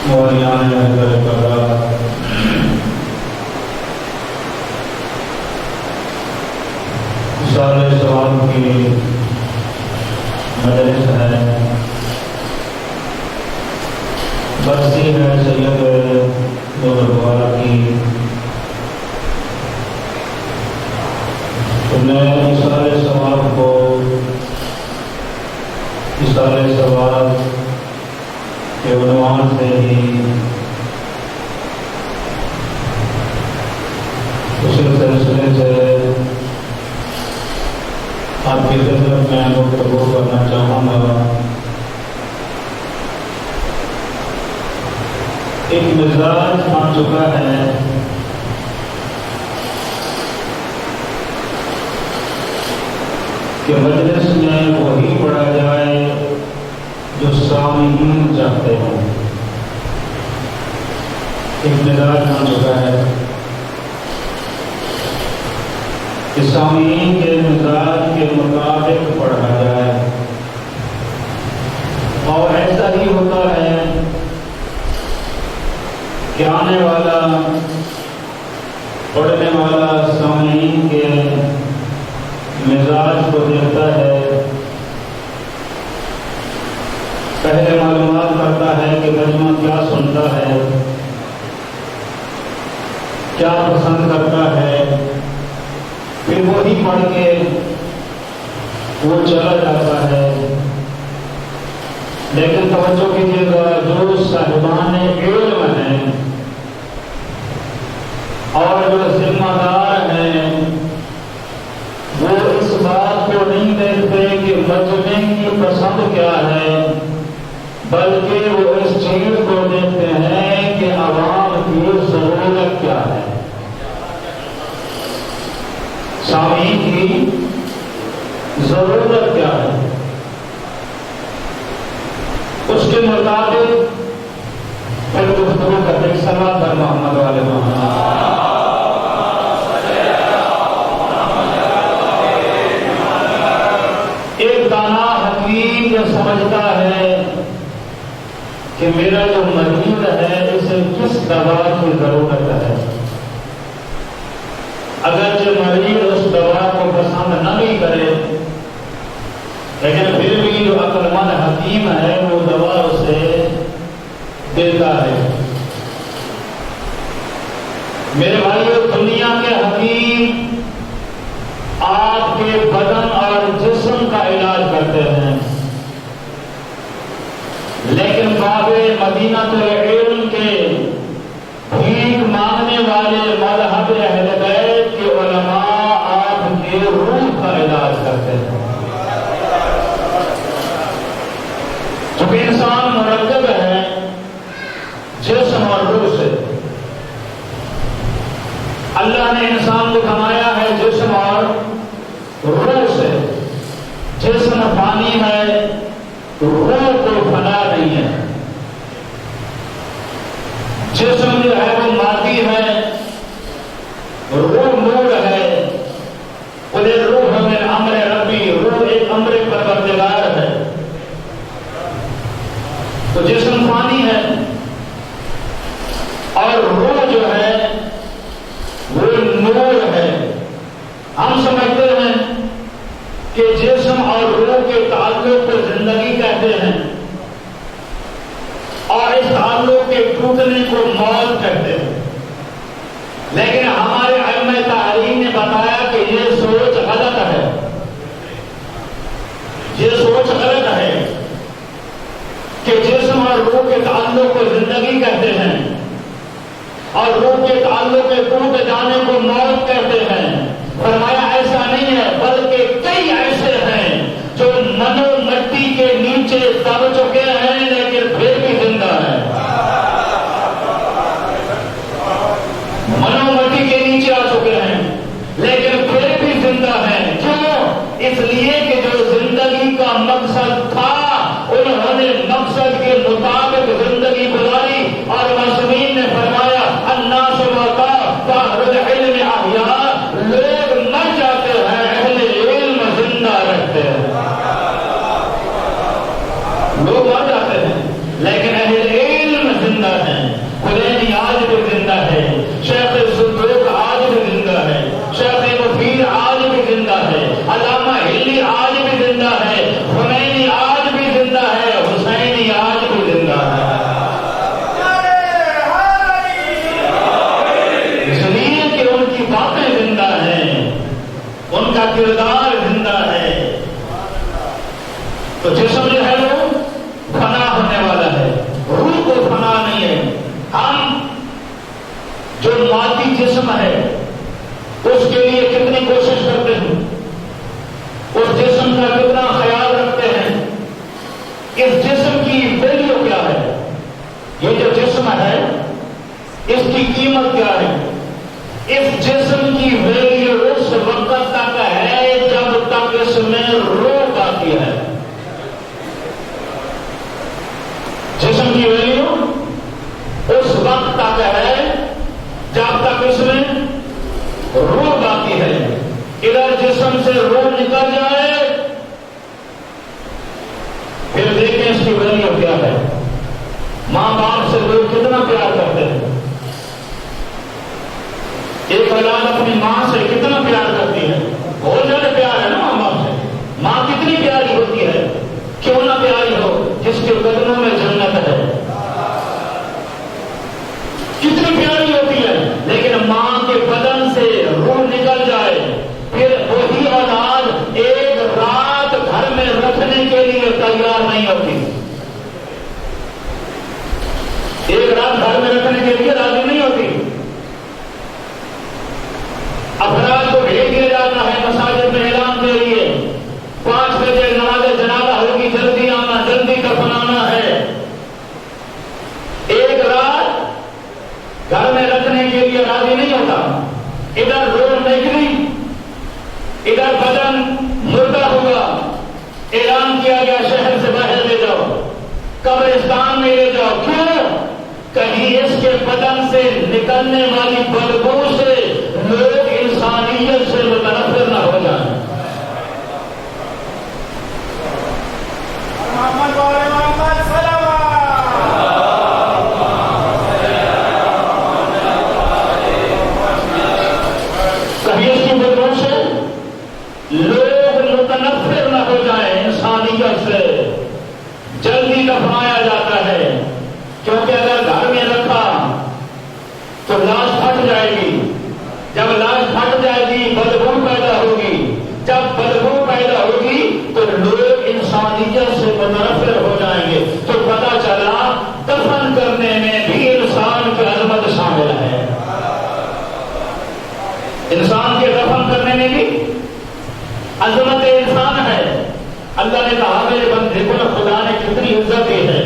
مولیان اہل قضا سارے سوال کی مجلس ہے، برسی ہے سید بزرگوار کی، تو میں سارے سوال کو سارے سوال کے عنوان سے ہی اسی سلسلے سے آپ کی خدمت میں گفتگو کرنا چاہوں گا۔ ایک مزاج بن چکا ہے کہ مجلس میں وہی پڑھا جائے جو سامعین چاہتے ہیں۔ ایک مزاج بن چکا ہے کہ سامعین کے مزاج کے مطابق پڑھا جائے، اور ایسا ہی ہوتا ہے کہ آنے والا پڑھنے والا سامعین کے مزاج کو دیکھتا ہے، پہلے معلومات کرتا ہے کہ مجمع کیا سنتا ہے، کیا پسند کرتا ہے، پھر وہی پڑھ کے وہ چلا جاتا ہے۔ لیکن توجہ کیجیے گا، جو صاحبان علم ہیں اور جو ذمہ دار ہیں، وہ اس بات کو نہیں دیکھتے کہ مجمع کی پسند کیا ہے، بلکہ وہ اس چیز کو دیکھتے ہیں کہ عوام کی ضرورت کیا ہے، سامعین کی ضرورت کیا ہے، اس کے مطابق پھر گفتگو کرتے ہیں۔ صلوات بر محمد والے محمد۔ ایک دانا حکیم جو سمجھتا ہے کہ میرا جو مریض ہے اسے کس دوا کی ضرورت ہے، اگرچہ مریض اس دوا کو پسند نہ بھی کرے، لیکن پھر بھی جو عقل مند حکیم ہے وہ دوا اسے دیتا ہے۔ میرے بھائیو، دنیا کے حکیم آپ کے بدن اور جسم کا علاج کرتے ہیں، لیکن باب مدینہ العلم کے بھیک مانگنے والے مذہب اہل بیت کے علماء آپ کے روح کا علاج کرتے ہیں۔ چونکہ انسان مرکب ہے جسم اور روح سے، اللہ نے انسان کو بنایا ہے جسم اور روح سے۔ جسم فانی ہے، روح کو فنا نہیں ہے۔ جسم جو ہے وہ مادی ہے، روح نور ہے۔ قل الروح من امر ربی، روح ایک امر پروردگار ہے۔ تو جسم فانی ہے اور روح جو ہے وہ نور ہے۔ ہم سمجھتے ہیں کہ جسم اور روح کے تعلق کو زندگی کہتے ہیں اور اس تعلق کے ٹوٹنے کو موت کہتے ہیں، لیکن ہمارے ائمہ تحریر نے بتایا کہ یہ سوچ غلط ہے، یہ سوچ غلط ہے کہ جسم اور روح کے تعلق کو زندگی کہتے ہیں اور روح کے تعلق کے ٹوٹ جانے کو موت کہتے ہیں۔ فرمایا ایسا نہیں ہے، بلکہ کئی ایسے ہیں جو منو مٹی کے نیچے دب چکے ہیں لیکن پھر بھی زندہ ہیں۔ منو مٹی کے نیچے آ چکے ہیں لیکن پھر بھی زندہ ہیں۔ کیوں؟ اس لیے کہ جو زندگی کا مقصد تھا انہوں نے مقصد کے مطابق زندگی گزاری، اور معصومین نے فرمایا الناس وقاء فاہر العلم احیاء، لوگ مر جاتے ہیں اہل علم زندہ ہم جو مادی جسم ہے اس کے لیے کتنی کوشش کرتے ہیں، اس جسم کا کتنا خیال رکھتے ہیں، اس جسم کی ویلیو کیا ہے، یہ جو جسم ہے اس کی قیمت کیا ہے؟ اس جسم کی ویلیو اس وقت تک ہے جب تک اس میں روح آتی ہے۔ جسم کی ویلیو اس وقت تک ہے جب تک اس میں روح آتی ہے۔ ادھر جسم سے روح نکل جائے پھر دیکھیں اس کی ویلیو کیا ہے۔ ماں باپ سے لوگ کتنا پیار کرتے ہیں، ایک اولاد اپنی ماں سے کتنا پیار کرتی ہے، بہت زیادہ پیار ہے نا ماں باپ سے۔ ماں کتنی پیاری ہوتی ہے، کیوں نہ پیاری ہو، جس کے قدموں میں جنت ہے، کتنی پیاری ہوتی ہے۔ لیکن ماں کے بدن سے روح نکل جائے پھر وہی اولاد ایک رات گھر میں رکھنے کے لیے تیار نہیں ہوتی، ایک رات گھر میں رکھنے کے لیے راضی نہیں ہوتی۔ افراد کو بھیج دیا جاتا ہے مساجد میں اعلان کے لیے 5 بجے نماز جنازہ ہوگی، جلدی آنا، جلدی دفنانا ہے۔ ایک رات گھر میں رکھنے کے لیے راضی نہیں ہوتا، ادھر روح نکلی، ادھر بدن مردہ ہوا، اعلان کیا گیا شہر سے باہر لے جاؤ، قبرستان میں لے جاؤ۔ کیوں؟ کہیں اس کے بدن سے نکلنے والی بدبو سے لوگ انسانیت سے متنفر نہ ہو جائیں۔ کہیں اس کی بدبو سے لوگ متنفر نہ ہو جائیں انسانیت سے، جلدی دفنایا جاتا ہے، کیونکہ اگر گھر میں رکھا تو لاش پھٹ جائے گی، جب لاش پھٹ جائے گی بدبو پیدا ہوگی، جب بدبو پیدا ہوگی تو لوگ انسانیت سے متنفر ہو جائیں گے۔ تو پتہ چلا دفن کرنے میں بھی انسان کی عظمت شامل ہے، انسان کے دفن کرنے میں بھی عظمت انسان ہے۔ اللہ نے کہا میرے بندے کو خدا نے کتنی عزت دی ہے،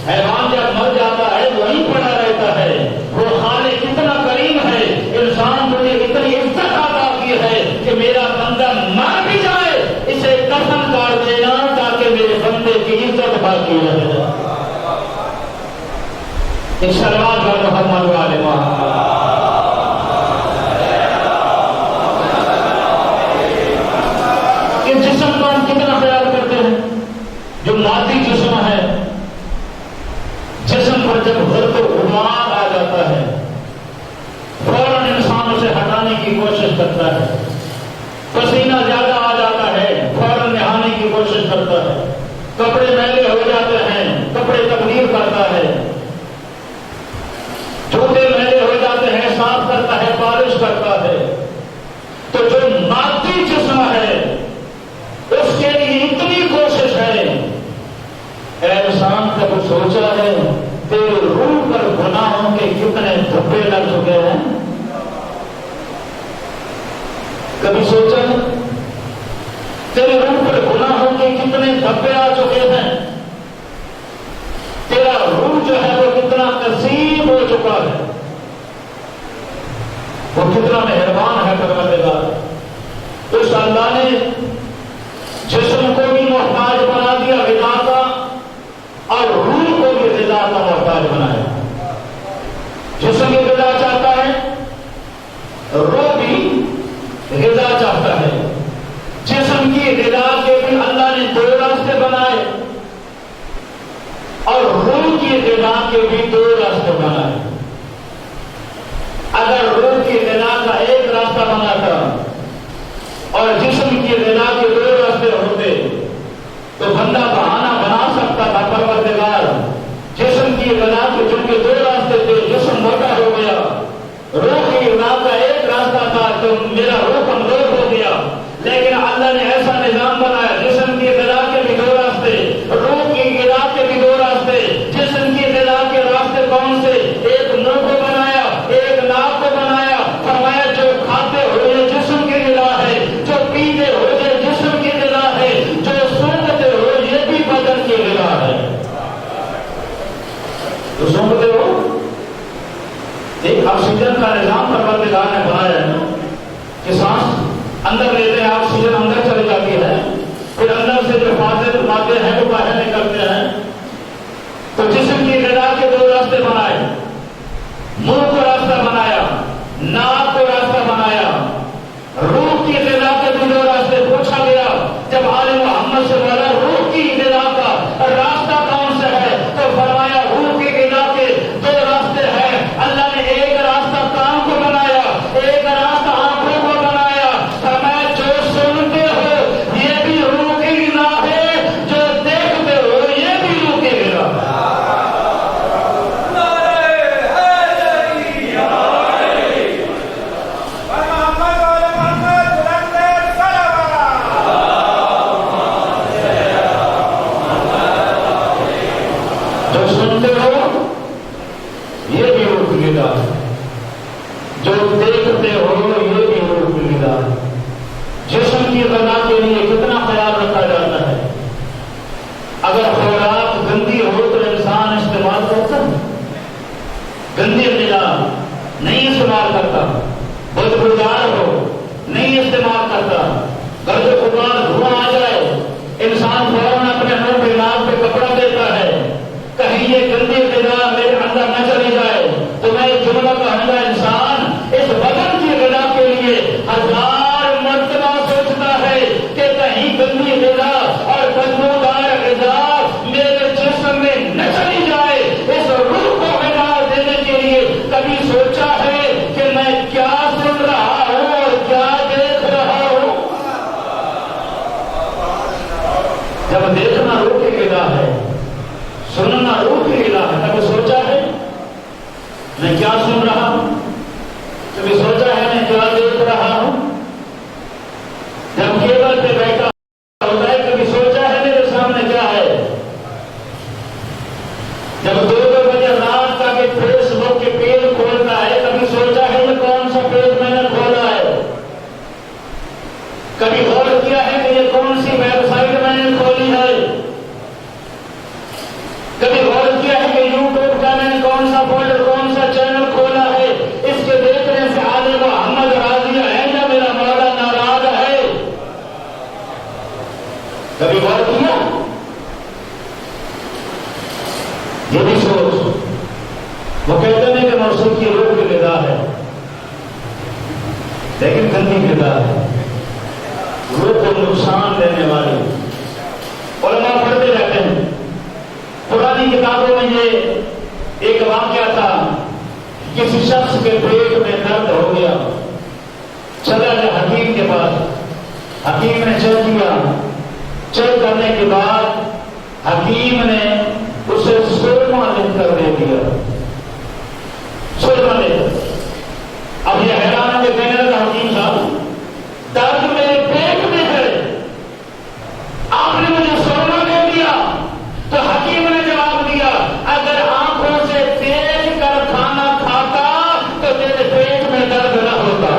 حیوان جب مر جاتا ہے وہیں پڑا رہتا ہے، وہ خالق کتنا کریم ہے، انسان کو اتنی عزت عطا کی ہے کہ میرا بندہ مر بھی جائے اسے دفن کر دینا تاکہ میرے بندے کی عزت باقی رہے۔ صلوات بر محمد و آل محمد۔ اس جسم کا ہم کتنا خیال کرتے ہیں، جو مادی جسم ہے، جسم پر جب غرق و غبار آ جاتا ہے فوراً انسان اسے ہٹانے کی کوشش کرتا ہے، پسینہ زیادہ آ جاتا ہے فوراً نہانے کی کوشش کرتا ہے، کپڑے میلے ہو جاتے ہیں کپڑے تبدیل کرتا ہے، جوتے میلے ہو جاتے ہیں صاف کرتا ہے، پالش کرتا ہے۔ تو جو مادی جسم ہے اس کے لیے اتنی کوشش ہے۔ اے انسان کب سوچا ہے تیرے روح پر گناہوں کے کتنے دھبے لگ چکے ہیں؟ کبھی سوچا ہے تیرے روح پر گناہوں کے کتنے دھبے آ چکے ہیں؟ تیرا روح جو ہے وہ کتنا قصیب ہو چکا ہے، وہ کتنا مہربان ہے پروردگار۔ اس اللہ نے جسم کو بھی محتاج بنا دیا غذا کا اور روح کو بھی غذا کا محتاج بنایا۔ جسم کی غذا چاہتا ہے، روح بھی غذا چاہتا ہے۔ جسم کی غذا کے بھی اللہ نے 2 راستے بنائے اور روح کی غذا کے بھی 2 راستے بنائے۔ اگر روح کی غذا کا ایک راستہ بنا تھا اور جسم کی غذا کے 2 راستے ہوتے تو بندہ بہانہ بنا سکتا تھا پروردگار جسم کی غذا کے چونکہ 2 راستے تھے، جسم موٹا ہو گیا، روح کی غذا کا ایک راستہ تھا تو میرا روح کمزور ہو گیا، لیکن اللہ نے ایسا نظام بنایا جسم کی غذا کے بھی 2 راستے، روح کی غذا کے بھی 2 راستے۔ جسم کی غذا کے راستے کون سے؟ ایک تو سنتے ہو ایک آکسیجن کا نظام پروردگار نے بنایا ہے کہ سانس اندر لیتے ہیں آکسیجن اندر چلی جاتی ہے پھر اندر سے جو فاضل مادے ہیں وہ باہر نکلتے ہیں تو جسم کی غذا کے دو راستے بنائے منہ کو راستہ بنایا ناک کو راستہ بنایا روح کی غذا کے بھی دو راستے پوچھا گیا جب عالم محمد سے بولا روح کی غذا کا راستہ کون سا ہے تو فرمایا روح کی غذا کے دو راستے ہیں اللہ نے ایک راستہ کان کو بنایا ایک راستہ آنکھوں کو بنایا فرمایا جو سنتے ہو یہ بھی روح کی غذا ہے جو دیکھتے ہو یہ بھی روح کی غذا ہے جو دیکھتے ہو یہ بھی روح کی غذا ہے جسم کی غذا کے لیے کتنا خیال رکھا جاتا ہے اگر خوراک گندی ہو تو انسان استعمال کرتا ہے گندی غذا نہیں استعمال کرتا بدبودار ہو نہیں استعمال کرتا گرد غبار دھواں آ جائے انسان فوراً اپنے منہ پہ ناک پہ کپڑا دیتا ہے کہیں یہ گندی غذا میرے اندر نہ چلی جائے تو میں ایک جملہ کہوں گا انسان اس بدن کی غذا کے لیے 1000 مرتبہ سوچتا ہے کہ کہیں گندی غذا اور بدبودار غذا میرے جسم میں نہ چلی جائے اس روح کو غذا دینے کے لیے کبھی سوچا ہے کہ میں کیا سن رہا ہوں اور کیا دیکھ رہا ہوں جب دیکھنا روح کی غذا ہے سننا روح کی غذا ہے کبھی سوچا ہے میں کیا سن رہا ہوں کبھی سوچا ہے میں کیا دیکھ رہا ہوں جب کیبل پہ بیٹھا ہوتا ہے کبھی سوچا ہے میرے سامنے کیا ہے جب 2 بجے رات کا کہ فیس بک کے پیج کھولتا ہے کبھی سوچا ہے یہ کون سا پیج میں نے کھولا ہے کبھی غور کیا ہے کہ یہ کون سی ویب سائٹ میں نے کھولی ہے کبھی غور کیا ہے کہ یوٹیوب کا میں نے کون سا فولڈر کون سا چینل کھولا ہے اس کے دیکھنے سے عالم محمد راضی ہے یا میرا مولا ناراض ہے کبھی غور کیا یہ بھی سوچ وہ کہتے ہیں کہ موسیقی روح کی غذا ہے لیکن گندی غذا ہے روح کو نقصان دینے والی علماء پڑھتے رہتے ہیں پرانی کتابوں میں یہ ایک واقعہ تھا کسی شخص کے پیٹ میں درد ہو گیا چلا گیا حکیم کے پاس حکیم نے چیک کیا چیک کرنے کے بعد حکیم نے اسے سرما لکھ کر دے دیا سرما لے اب یہ حیران کے کہنے لگا حکیم صاحب درد میرے پیٹ میں ہے آپ نے مجھے سرما دے دیا تو حکیم نے جواب دیا اگر آنکھوں سے دیکھ کر کھانا کھاتا تو تیرے پیٹ میں درد نہ ہوتا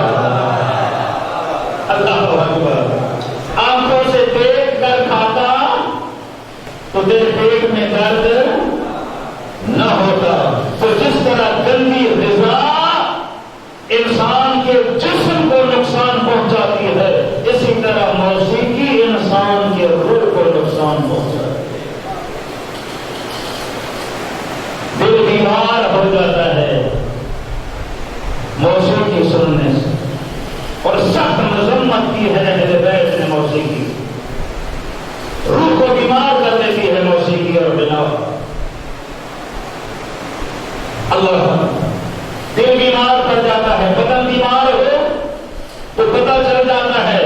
اللہ اکبر آنکھوں سے دیکھ کر کھاتا تو تیرے پیٹ میں درد نہ ہوتا تو جس طرح گندی غذا انسان کے جسم کو نقصان پہنچاتی ہے اسی طرح موسیقی انسان کے روح کو نقصان پہنچاتی ہے دل بیمار ہو جاتا ہے موسیقی سننے سے اور سخت مذمت کی ہے اہل بیت نے موسیقی روح کو بیمار کر دیتی ہے موسیقی اور بنا اللہ دل بیمار پڑ جاتا ہے بدن بیمار ہو تو پتہ چل جاتا ہے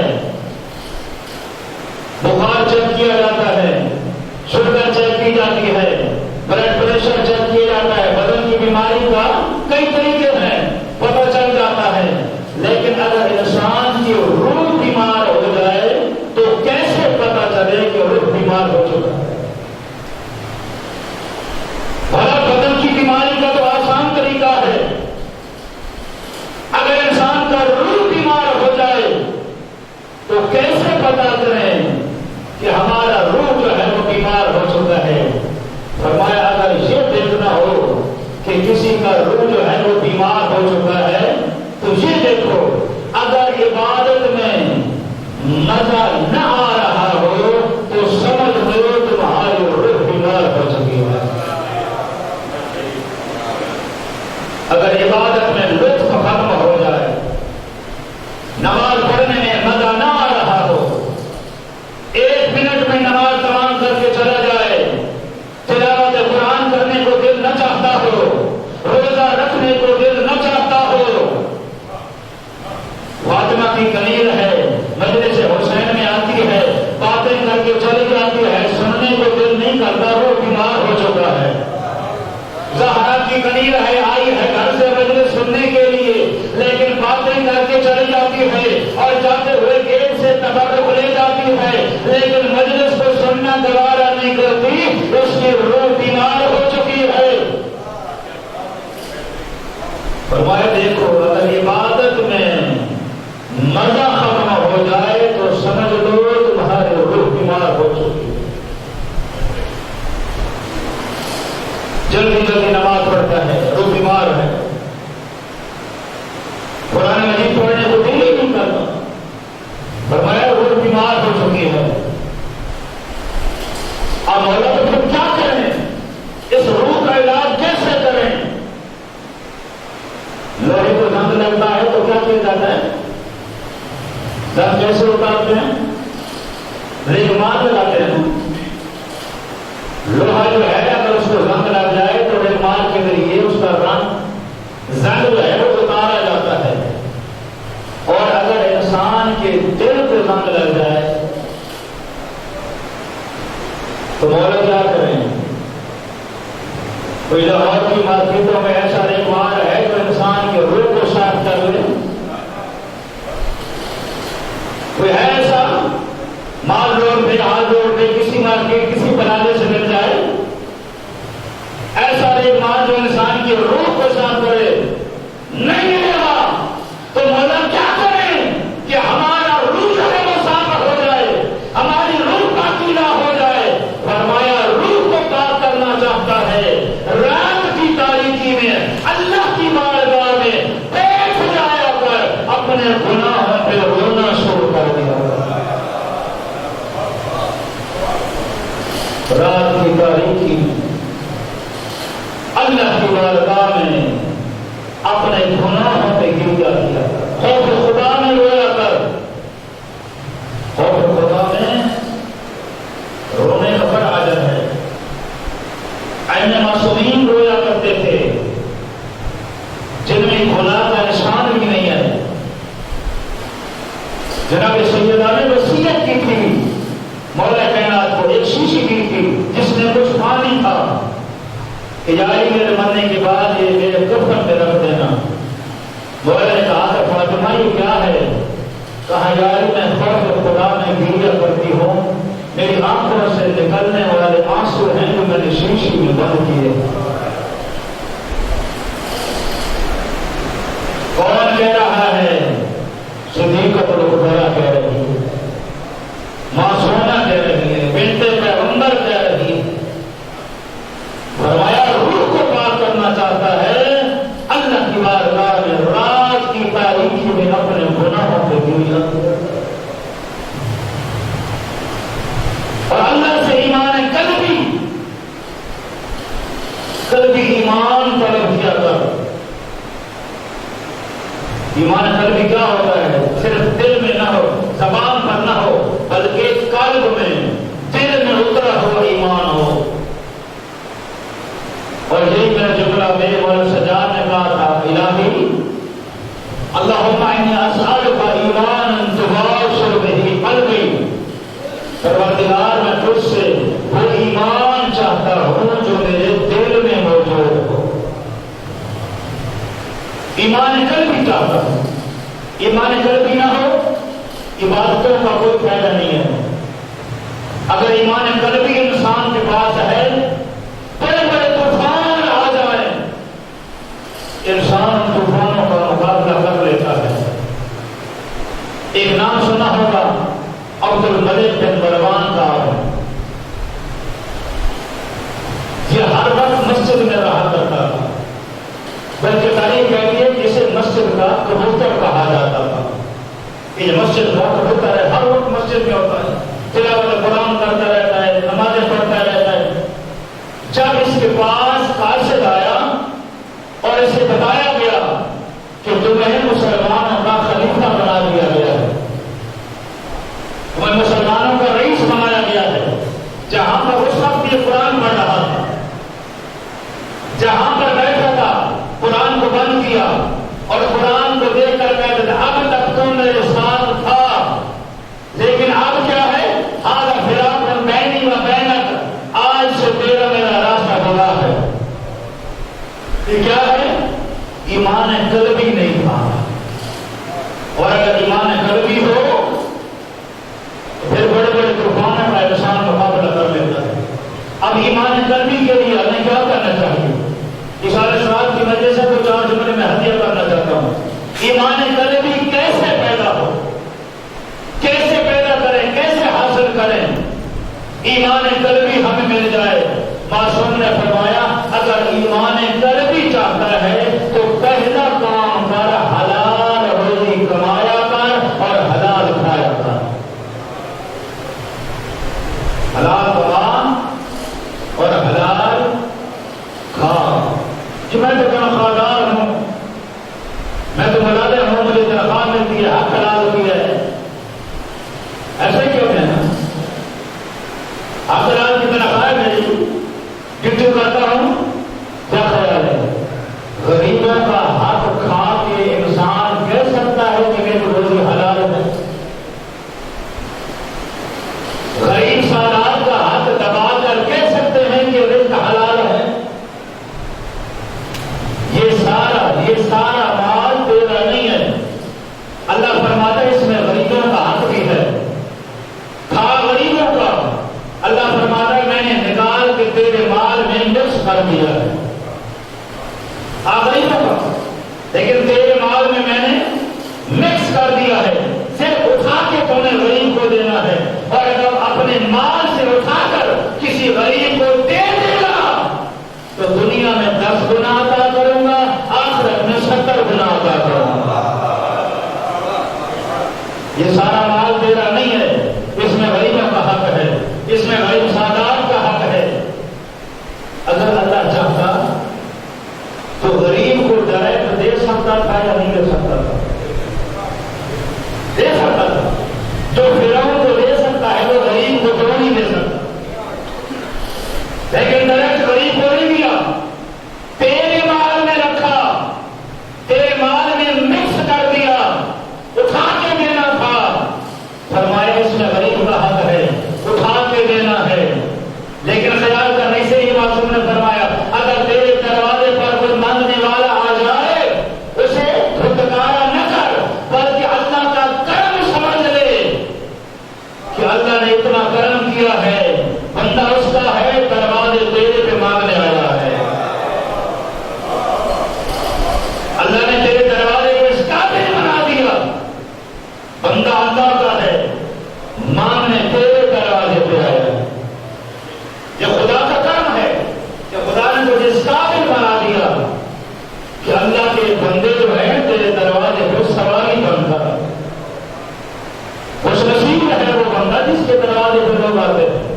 بخار چیک کیا جاتا ہے شوگر چیک کی جاتی ہے بلڈ پریشر چیک کیا جاتا ہے بدن کی بیماری کا کئی طریقے ہیں پتہ چل جاتا ہے لیکن اگر انسان کی روح بیمار ہو جائے تو کیسے پتہ چلے کہ روح بیمار ہو چکا ہے بھلا بدن کی بیماری کا تو آسان طریقہ ہے ہو چکا ہے، تو یہ دیکھو اگر عبادت میں مزہ نہ آ رہا ہو تو سمجھ لو تمہاری روح بیمار ہو چکی ہے۔ اگر عبادت میں لطف ختم ہو جائے، نماز پڑھنے میں مزہ نہ آ رہا ہو، 1 منٹ میں نماز تمام کر کے چلا جائے، تلاوت قرآن کرنے کو دل نہ چاہتا ہو، روزہ رکھنے کو دل نہ چاہتا ہو، فاطمہ کی کنیل ہے، مجلس حسین میں آتی ہے، باتیں کر کے چلی جاتی ہے، سننے کو دل نہیں کرتا، وہ بیمار ہو چکا ہے۔ زہرا کی کنیل ہے، آئی ہے گھر سے مجلس سننے کے لیے، لیکن باتیں کر کے چلی جاتی ہے اور جاتے ہوئے گیٹ سے تبرک لے جاتی ہے، لیکن مجلس کو سننا گوارا نہیں کرتی، اس کی روح بیمار ہو چکی ہے۔ فرمایا دیکھو اگر عبادت میں مزہ ختم ہو جائے تو سمجھ لو تمہاری روح بیمار ہو چکی ہے۔ جلدی جلدی نماز پڑھتا ہے، روح بیمار ہے، قرآن مجید پڑھنے کو دل ہی نہیں کرتا، فرمایا روح بیمار ہو چکی ہے۔ اب مولا تو پھر کیا کریں، اس روح کا علاج کیسے کریں؟ لوہے کو زنگ لگتا ہے تو کیا کیا جاتا ہے؟ زنگ کیسے اتارتے ہیں؟ ریگمال لگاتے ہیں۔ لوہا جو ہے اگر اس کو زنگ لگ جائے تو ریگمال کے ذریعے اس کا رنگ زنگ جو ہے وہ اتارا جاتا ہے، اور اگر انسان کے دل کو زنگ لگ جائے تو مولا کیا کریں؟ کوئی لاہور کی مارکیٹوں میں ایسا ریگمال ہے جو انسان کے روح کو صاف کر لے؟ کوئی ہے ایسا؟ مال روڈ پہ، ہال روڈ پہ، کسی مارکیٹ کسی بنانے سے مل جائے ایسا ریگمال جو انسان کی روح کو صاف کرے؟ نہیں ملے، تو مولا کیا کریں کہ ہمارا روح جو ہے وہ صاف ہو جائے، ہماری روح پاکیزہ ہو جائے؟ فرمایا روح کو پاک کرنا چاہتا ہے، رات کی تاریکی میں اللہ کی بارگاہ میں بیٹھ جایا کر اپنے گناہوں پہ رونا شروع کر دیا۔ رات کی تاریکی میں اللہ کی بارگاہ میں اپنے گناہوں پہ گریا کیا، خوف خدا میں رویا کر۔ خوف خدا میں رونے کا بڑا عادت ہے، عین معصومین رویا کرتے تھے جن میں گناہ کا نشان بھی نہیں ہے۔ جناب سیدہ نے وصیت کی تھی مولا کائنات کو، ایک شیشی کی تھی جس میں کچھ پانی تھا کہ یاری میرے مرنے کے بعد یہ میرے کفن پہ رکھ دینا۔ مولا نے کہا کہ فاطمہ یہ کیا ہے؟ کہا یاری میں خوف خدا میں گریا کرتی ہوں، میری آنکھوں سے نکلنے والے آنسو ہیں جو میں نے شیشی میں بند کیے۔ کون کہہ رہا ہے؟ صدیقۃ الکبریٰ کہہ رہی ہے، معصومہ کہہ رہی ہے، بنت پیغمبر کہہ رہی ہے۔ فرمایا روح کو پاک کرنا چاہتا ہے، اللہ کی بارگاہ میں رات کی تاریکی میں اپنے گناہوں پہ گریا، اور اللہ سے ایمان قلبی ایمان طلب کیا کر۔ ایمان قلبی کیا ہوتا ہے؟ صرف دل میں نہ ہو، زبان پر نہ ہو، بلکہ قلب میں، دل میں اترا ہوا ایمان ہو۔ اور یہی میرا جملہ میرے مولا سجاد نے کہا تھا، الہی اللہم انی اسألک ایمانا تباشر بہ قلبی، پروردگار میں تجھ سے وہ ایمان چاہتا ہوں جو میرے دل میں موجود ہو۔ ایمان قلبی چاہتا ہوں، ایمان قلبی نہ ہو عبادتوں کا کوئی فائدہ نہیں ہے۔ اگر ایمان قلبی انسان کے پاس ہے، بڑے بڑے طوفان آ جائیں، انسان طوفانوں کا مقابلہ کر لیتا ہے۔ ایک نام سنا ہوگا عبد الملک بن مروان کا، یہ ہر وقت مسجد میں رہا کرتا تھا، بلکہ تاریخ کہتی ہے کہ اسے کہ یہ مسجد وقت ہوتا ہے، ہر وقت مسجد میں ہوتا ہے، تلاوت قرآن کرتا رہتا ہے، نمازیں پڑھتا رہتا ہے۔ جب اس کے پاس قاصد آیا اور اسے بتایا گیا کہ تمہیں مسلمانوں کا خلیفہ بنا دیا گیا ہے، تمہیں مسلمانوں کا رئیس بنایا گیا ہے، جہاں پر اس وقت یہ قرآن پڑھ رہا تھا، جہاں پر بیٹھا تھا، قرآن کو بند کیا اور قرآن کو دیکھ کر کہتے تھے اب تک تم میرے ساتھ تھا، لیکن اب کیا ہے؟ حالا فراق بینی و بینک، آج سے تیرا میرا راستہ جدا ہے۔ یہ کیا ہے؟ ایمان قلبی نہیں تھا، اور اگر ایمان قلبی ہو پھر بڑے بڑے طوفانوں کا انسان مقابلہ کر لیتا ہے۔ اب ایمان قلبی کے لیے ہمیں کیا کرنا چاہیے؟ اس سارے سوال کی وجہ سے تو 4 جملے میں ہدیہ کرنا چاہتا ہوں۔ ایمان قلبی کیسے پیدا ہو، کیسے پیدا کریں، کیسے حاصل کریں؟ ایمان قلبی ہمیں مل جائے۔ معصوم نے فرمایا اگر ایمان قلبی چاہتا ہے تو پہلا کام کر حلال روزی کمایا کر اور حلال کھایا کر، حلال کما اور حلال کھا۔ کہ میں تو تنخواہدار ہوں، میں تو ملازم ہوں، مجھے تنخواہ ملتی ہے، حق حلال ہوتی ہے، ایسے کیوں کہنا؟ حق حلال کی تنخواہ میری ڈیوٹی کرتا ہوں، کیا خیال ہے؟ غریبوں کا حق کھا کے انسان کہہ سکتا ہے کہ میری روزی حلال ہے؟ غریب سادات کا حق دبا کر کہہ سکتے ہیں کہ رزق حلال ہے؟ یہ سارا مال تیرا نہیں ہے۔ اللہ فرماتا ہے اس میں غریبوں کا حق بھی ہے، کھا غریبوں کا۔ اللہ فرماتا ہے میں نے نکال کے تیرے مال میں مکس کر دیا ہے، کھا غریبوں کا، لیکن تیرے مال میں نے مکس کر دیا ہے، صرف اٹھا کے تو نے غریب کو دینا ہے۔ اور اگر اپنے مال سے اٹھا کر کسی غریب کو دے دے گا تو دنیا میں 10 گنا عطا کروں گا، آخرت میں 70 گنا عطا کروں گا۔ یہ سارا مال تیرا نہیں ہے، اس میں غریبوں کا حق ہے، اس میں غریب سادات کا حق ہے۔ اگر اللہ چاہتا تو غریب کو ڈائریکٹ دے سکتا تھا یا نہیں دے سکتا تھا؟ دے سکتا تھا۔ جو فرعون کو دے سکتا ہے وہ غریب کو کیوں نہیں دے سکتا؟ لیکن ڈائریکٹ غریب کو نہیں دیا، تیرے مال میں رکھا، تیرے مال میں مکس کر دیا، اٹھا کے دینا تھا۔ فرمایا اس میں غریب کا حق ہے، اٹھا کے دینا ہے۔ لیکن خیال کرنے سے ہی معصوم نے فرمایا اگر تیرے دروازے پر کوئی مانگنے والا آ جائے اسے دھتکارا نہ کر، بلکہ اللہ کا کرم سمجھ لے کہ اللہ نے اتنا کرم کیا ہے، بندہ اس کا ہے، دروازے تیرے پہ مانگنے آیا ہے۔ اللہ نے تیرے دروازے کو اس قابل بنا دیا، بندہ اللہ کا ہے، مانگنے تیرے دروازے پہ آیا ہے۔ یہ خدا کا کرم ہے کہ خدا نے تجھے اس قابل بنا دیا کہ اللہ کے بندے جو ہیں تیرے دروازے پہ سواری بنتا ہے۔ خوش نصیب ہے وہ بندہ جس کے دروازے پہ لوگ آتے ہیں۔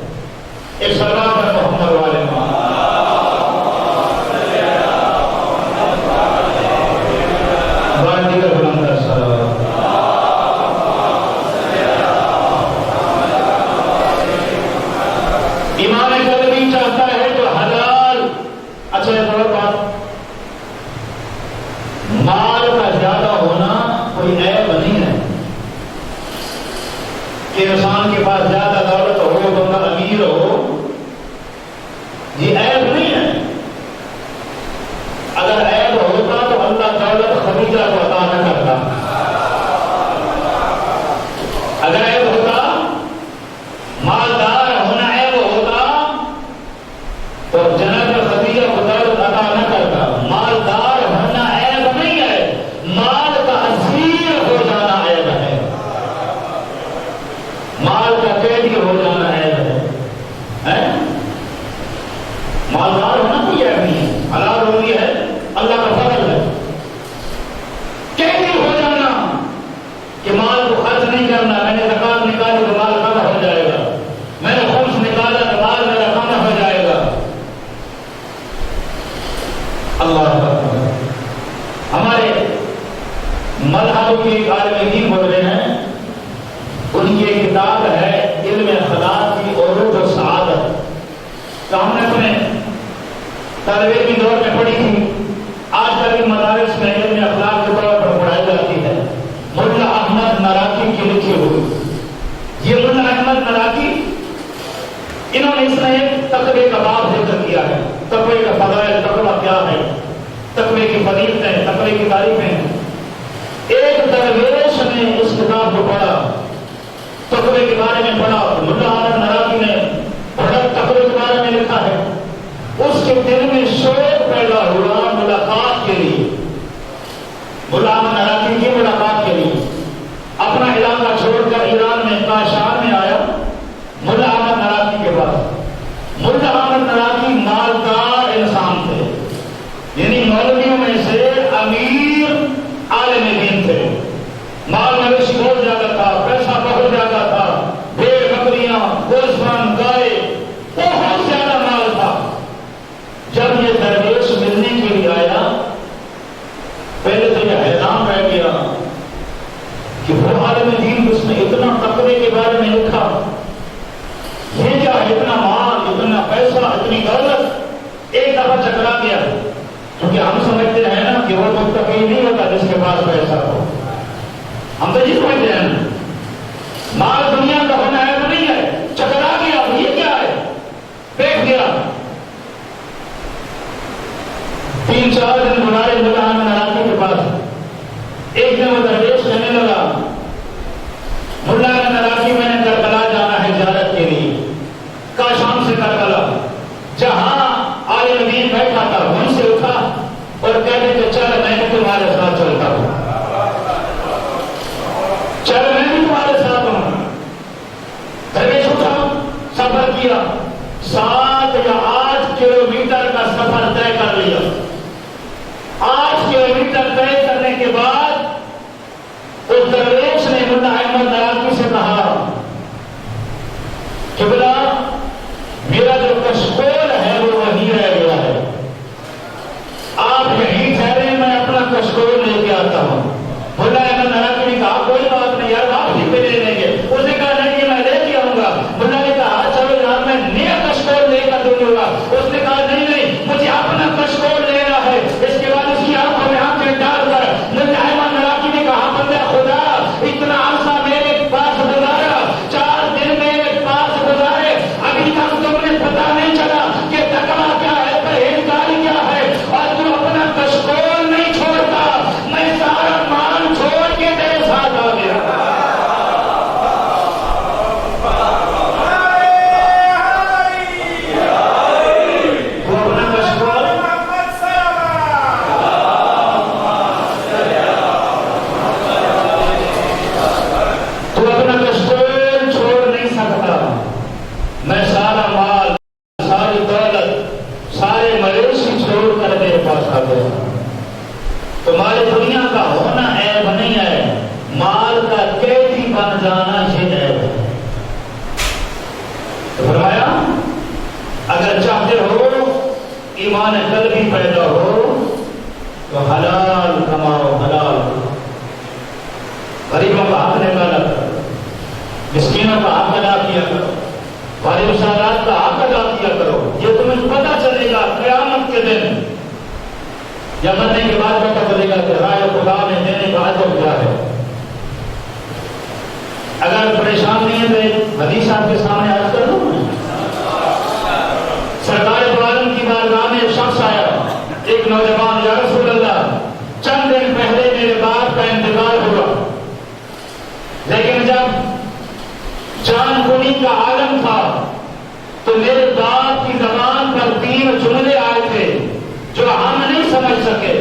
ایک سلام ہے محمد والے ایمان قلبی چاہتا ہے تو حلال۔ اچھا ایک اور بات، مال کا زیادہ ہونا کوئی عیب نہیں ہے کہ انسان کے پاس زیادہ دولت ہو، بندہ امیر ہو، یہ عیب نہیں ہے۔ اگر عیب ہوتا تو اللہ دولت خدیجہ کو عطا نہ کرتا۔ اگر عیب ہوتا، مالدار ہونا عیب ہوتا تو جنت خدیجہ کو دولت عطا نہ کرتا۔ اللہ ہمارے مذہب کے عالم دین بول رہے ہیں، ان کی ایک کتاب ہے علم اخلاق کی عروج و سعادت، تو ہم نے اپنے طالب علمی دور میں پڑھی تھی، آج کل کے مدارس میں علم اخلاق کے طور پر پڑھائی جاتی ہے، ملا احمد نراقی کی لکھی ہوئی۔ یہ ملا احمد نراقی، انہوں نے اس میں ایک تقوی کا باب ذکر کیا ہے، تقوی کا فضائل، تقوی کیا ہے، تقوی کی فضیلتیں، تقوی کی تعریفیں۔ ایک درویش نے اس کتاب کو پڑھا، تقوی کے بارے میں پڑھا، ملا احمد نراقی نے بڑا تقوی کے بارے میں لکھا ہے، اس کے دل میں شوق پیدا ہوا ملاقات کے لیے، ملا احمد نراقی کی ملاقات کے لیے، اپنا علاقہ چھوڑ کر ایران میں کاشان میں آیا ملا احمد نراقی کے پاس۔ ملا احمد نراقی مالدار انسان تھے، یعنی مولویوں میں سے امیر عالم دین تھے، مال مویشی بہت زیادہ تھا، پیسہ بہت زیادہ تھا، بھیڑ بکریاں، گوسفند، گائے، بہت زیادہ مال تھا۔ جب یہ درویش ملنے کے لیے آیا، پہلے تو یہ حیران رہ گیا کہ وہ عالم دین اس نے اتنا تقوی کے بارے میں لکھا، یہ کیا اتنا مال، اتنا پیسہ، اتنی دولت۔ ایک دفعہ چکرا گیا، کیونکہ ہم سمجھتے ہیں نا کہ وہ متقی نہیں ہوتا جس کے پاس پیسہ ہو، ہم تو یہ سمجھتے ہیں مال دنیا کا ہونا ہے وہ نہیں ہے۔ چکرا گیا، یہ کیا ہے، بیٹھ گیا۔ 3-4 دن گزارے ملا احمد نراقی کے پاس۔ ایک دن وہ درویش کہنے لگا، ملا احمد نراقی میں نے کربلا جانا ہے زیارت کے لیے، کاشان سے کربلا، جہاں عالم دین بیٹھا تھا وہیں سے اٹھا اور کہتے کہ چل میں بھی تمہارے ساتھ چلتا ہوں، چل میں بھی تمہارے ساتھ ہوں۔ درویش اٹھا، سفر کیا، 7 یا 8 کلومیٹر کا سفر طے کر لیا۔ 8 کلومیٹر طے کرنے کے بعد اس درویش نے ملا احمد نراقی سے کہا کہ بلا میرا جو کشکول ہے وہ وہیں رہ گیا ہے، آپ یہیں ٹھہرے، میں اپنا کشکول لے کے آتا ہوں۔ ملا احمد نراقی نے کہا کوئی بات نہیں یار، آپ ہی پہ لے لیں گے۔ اس نے کہا نہیں میں لے کے آؤں گا۔ ملا نے کہا چلو یار میں نیا کشکول لے کر دوں گا۔ اس نے کہا نہیں نہیں مجھے اپنا کشکول لینا ہے۔ اس کے بعد اس کی آنکھوں میں آنکھیں ڈال کر ملا احمد نراقی نے کہا بندہ خدا اتنا عرصہ میرے پاس گزارا، 4 دن میرے پاس گزارے، ابھی تک تم نے پتا نہیں چلا کہ تقویٰ کیا ہے، پرہیزگاری کیا ہے، اور تو اپنا کشکول نہیں چھوڑتا، میں سارا مال چھوڑ کے تیرے ساتھ آ گیا۔ تو اپنا کشکول چھوڑ نہیں سکتا، میں سارا مال، ساری دولت، سارے مویشی چھوڑ کر میرے پاس آ گیا۔ تمہاری دنیا کا ہونا عیب نہیں ہے، مال کا قیدی بن جانا یہ عیب ہے۔ تو فرمایا اگر چاہتے ہو ایمان قلبی پیدا ہو تو حلال کماؤ، حلال کماؤ، غریبوں کا حق نکالا کرو، مسکینوں کا حق ادا کیا کرو، غریب مسافرات کا حق ادا کیا کرو۔ یہ تمہیں پتہ چلے گا قیامت کے دن یا مرنے کے بعد پتہ چلے گا کہ رائے خدا میں دینے کا اجر کیا ہے۔ اگر پریشان نہیں ہے تو حدیث آپ کے سامنے عرض کر دوں میں۔ سرکار دو عالم کی بارگاہ میں ایک شخص آیا، ایک نوجوان، یا رسول اللہ چند دن پہلے میرے باپ کا انتقال ہوا، لیکن جب جان کنی کا عالم تھا تو میرے باپ کی زبان پر 3 جملے آئے تھے جو ہم نہیں سمجھ سکے۔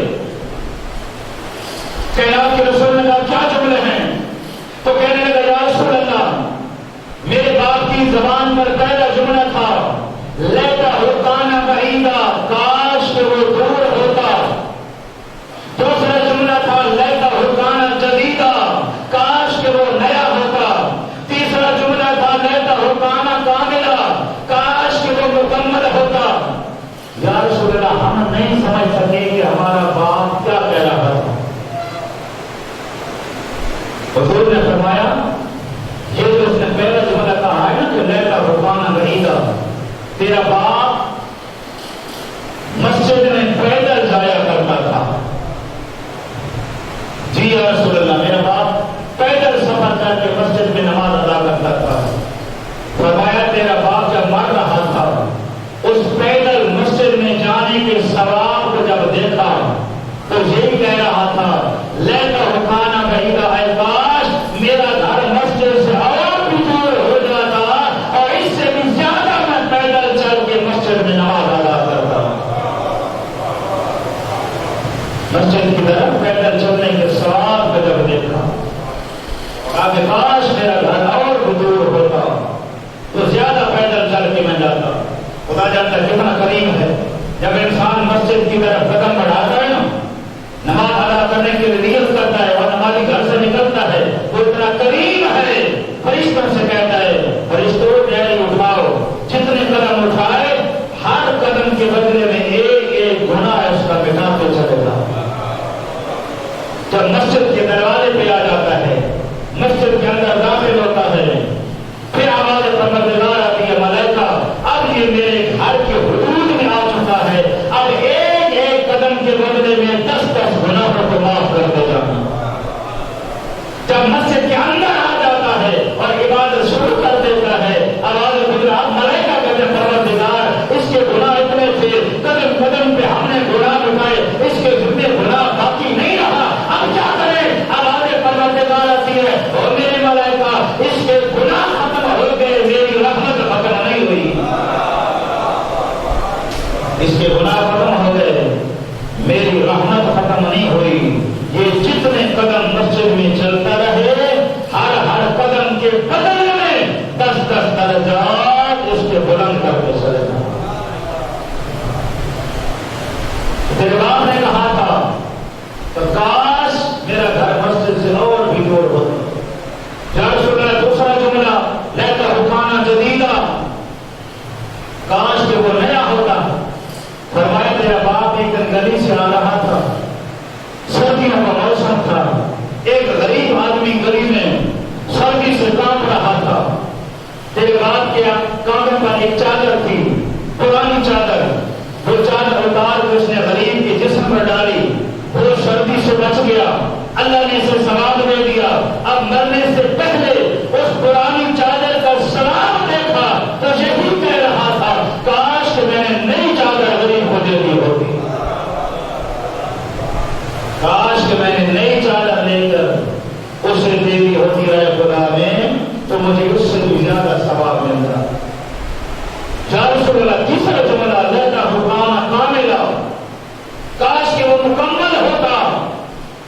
کائنات کے رسول نے کہا کیا جملے ہیں؟ تو کہنے لگا یا رسول اللہ میرے باپ کی زبان پر پہلا جملہ تھا لیتا ہوتانا بعیدا، کاش کہ وہ دور ہوتا۔ دوسرا جملہ تھا لیتا ہوتانا جدیدا، کاش کہ وہ نیا ہوتا۔ تیسرا جملہ تھا لیتا ہوتانا کاملا، کاش مسجد کی طرف پیدل چلنے کے ثواب کو جب دیکھا کہ کاش میرا گھر اور بھی دور ہوتا تو زیادہ پیدل چل کے میں جاتا. خدا جانتا کتنا قریب ہے. جب انسان مسجد کی طرف قدم بڑھاتا ہے نا، نماز ادا کرنے کے لیے نیت کرتا ہے اور نمازی گھر سے نکلتا ہے، وہ اتنا قریب ہے. فرشتوں سے کہتا ہے فرشتوں میری اٹھاؤ. جتنے قدم اٹھائے ہر قدم کے بدلے میں ایک ایک گناہ اس کا مٹاتے چلے گا. جب مسجد کے دروازے پہ آ جاتا ہے، مسجد کے اندر داخل ہوتا ہے، پھر آواز پروردگار آتی ہے ملائکہ اب یہ میرے گھر کے حدود میں آ چکا ہے، اب ایک ایک قدم کے بدلے میں 10 گناہوں کو معاف کر دے جانا. جب مسجد کے اندر آ جاتا ہے اور عبادت شروع کر دیتا ہے، آواز ملائکہ کہتے ہیں پروردگار اس کے گناہ اتنے تھے، قدم قدم پہ ہم نے گناہ اٹھائے، اس کے جتنے گناہ باقی نہیں رہا، اب کیا کریں؟ آواز پروردگار آتی ہے اور میرے ملائکہ اس کے گناہ ختم ہو گئے، میری رحمت ختم نہیں ہوئی. اس کے گناہ ختم ہو گئے، میری رحمت ختم نہیں ہوئی. یہ جتنے قدم مسجد میں چلتا رہے، ہر قدم کے بدلے میں 10 درجات اس کے بلند کرتے چلے گا. باپ نے کہا تھا تو کاش میرا گھر مسجد سے اور بھی دور ہوتا. دوسرا جملہ لیتا حکانا جدیدہ، کاش کہ وہ نیا ہوتا. فرمایا میرا باپ ایک دن گلی سے آ رہا تھا، سردیوں کا موسم تھا، ایک غریب آدمی گلی میں سردی سے کانپ رہا تھا. تیرے باپ کے کاغذ پر ایک چادر تھی، پرانی چادر، وہ چادر اتار کے اس نے غریب کے جسم پر ڈالی، وہ سردی سے بچ گیا. اللہ نے اسے ثواب دے دیا. اب مرنے سے پہلے اس پرانی چادر کا ثواب دیکھا تو یہی کہہ رہا تھا کاش کہ میں نے نئی چادر غریب کو دے دی ہوتی، کاش کہ میں نے نئی چادر لے کر اسے دے دی ہوتی ہے خدا نے، تو مجھے اس سے بھی زیادہ ثواب ملتا. تیسرا جملہ لیتا حکانا کاملا، کاش کہ وہ مکمل ہوتا.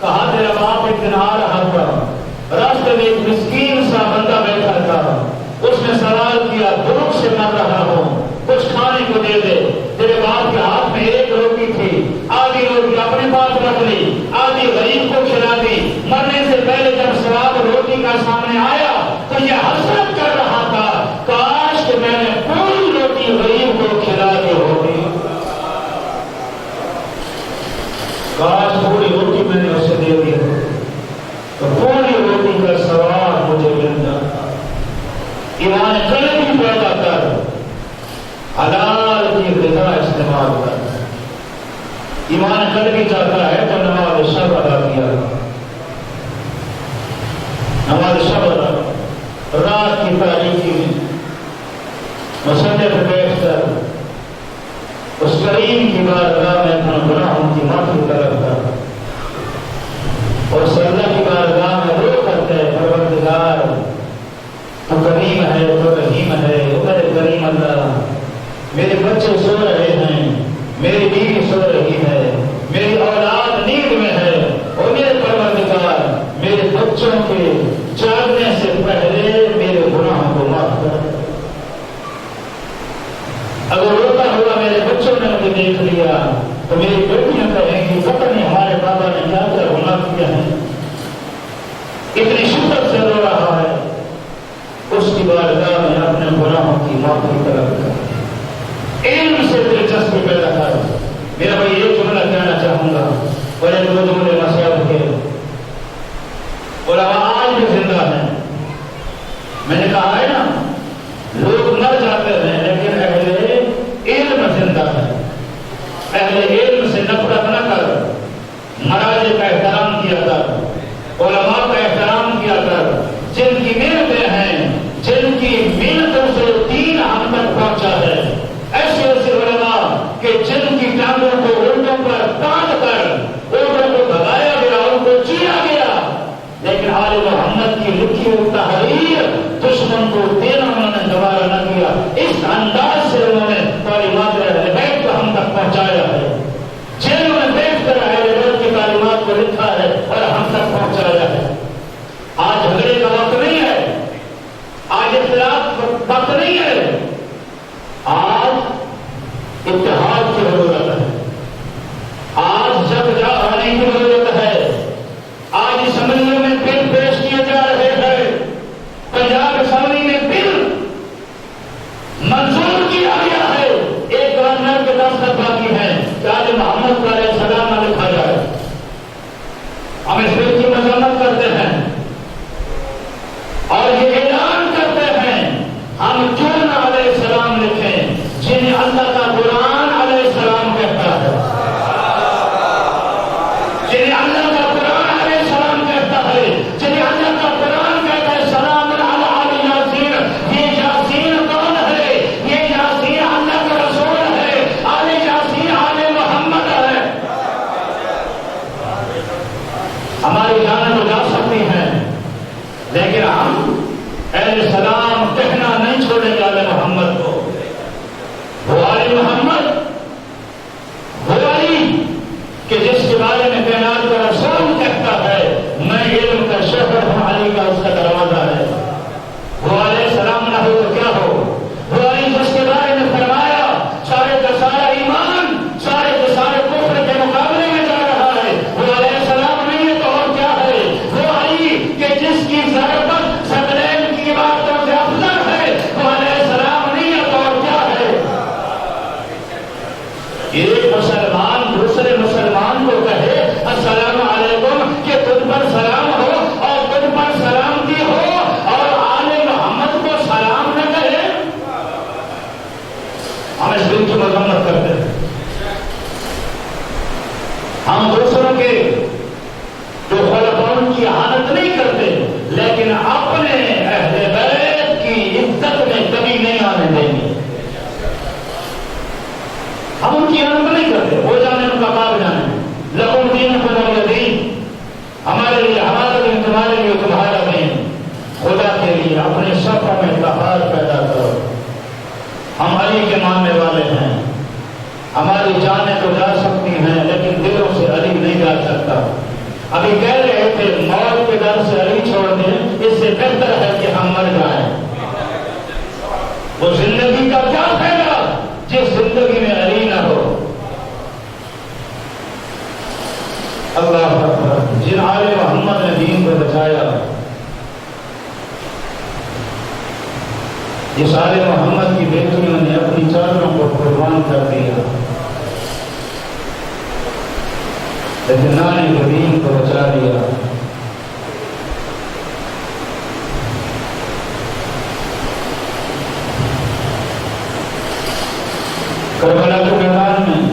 کہا تیرا باپ ایک دن آ رہا تھا، راستے میں ایک مسکین سا بندہ بیٹھا تھا، اس نے سوال کیا بھوک سے مر رہا ہوں، کچھ کھانے کو دے دے. تیرے باپ کے ہاتھ میں ایک روٹی تھی، آدھی روٹی اپنے پاس رکھ لی، آدھی غریب کو کھلا دی. مرنے سے پہلے جب سواب روٹی کا سامنے آیا تو یہ حسرت کر رہا تھا کاش کہ میں نے پوری روٹی غریب کو کھلا دی ہوتی، کاش پوری روٹی میں نے اسے دے دی تو پوری روٹی کا ثواب مجھے مل جاتا. ایمان قلبی پیدا کر، حلال کی غذا استعمال کر. ایمان قلبی چاہتا ہے تو نماز شب ادا کیا، نماز شب ادا رات کی تاریکی میں مسجد پہ بیٹھ کر اس کریم کی بارگاہ میں اپنا گناہوں کی معافی طلب کر اور اس اللہ کی بارگاہ میں رو کرتے ہیں پروردگار تو کریم ہے، تو رحیم ہے، میرے کریم اللہ، میرے بچے سو رہے ہیں، میری بیوی سو رہی ہے، میری اولاد نیند میں ہے، اور میرے پروردگار میرے بچوں کے جاگنے سے پہلے میرے گناہوں کو معاف کر. اگر روتا ہوا میرے بچوں نے مجھے دیکھ لیا عالم کائنات کا رسول کہتا ہے میں علم کا شہر ہوں، علی کا اس کا دروازہ ہے. وہ علیہ السلام نہ ہو تو کیا ہو؟ وہ علی جس کے بارے میں فرمایا سارے کا سارا ایمان سارے کے سارے کفر کے مقابلے میں جا رہا ہے، وہ علیہ السلام نہیں ہے تو اور کیا ہے؟ وہ علی کہ جس کی ضرورت سبلین کی باتوں سے افضل ہے، وہ علیہ السلام نہیں ہے تو اور کیا ہے؟ ایک مسلمان دوسرے مسلمان کو کہے السلام علیکم کہ تجھ پر سلام ہو اور تجھ پر سلامتی ہو، اور آل محمد کو سلام نہ کہے. ہم اس دن کی مذمت کرتے ہیں. ہم دوسروں کے جو خلفاؤں کی احانت نہیں کرتے، لیکن اپنے اہل بیت کی عزت میں کمی نہیں آنے دیں گے. ہم ان کی احانت نہیں کرتے، وہ جانے ان کا باپ جانے. لکم دینکم ولی دین، ہمارے لیے ہمارا دین تمہارے لیے تمہارا دین. خدا کے لیے اپنے صفوں میں اتحاد پیدا کرو. ہم علی کے ماننے والے ہیں، ہماری جانیں تو جا سکتی ہیں لیکن دلوں سے علی نہیں جا سکتا. ابھی کہہ رہے تھے موت کے ڈر سے علی چھوڑ دیں، اس سے بہتر ہے کہ ہم مر جائیں. وہ زندگی کا کیا فائدہ جس زندگی میں علی نہ ہو. اللہ اکبر. جن آل محمد نے دین کو بچایا، جس آل محمد کی بیٹیوں نے اپنی چادروں کو قربان کر دیا، لیکن نانے کے دین کو بچا دیا. کربلا کے میدان میں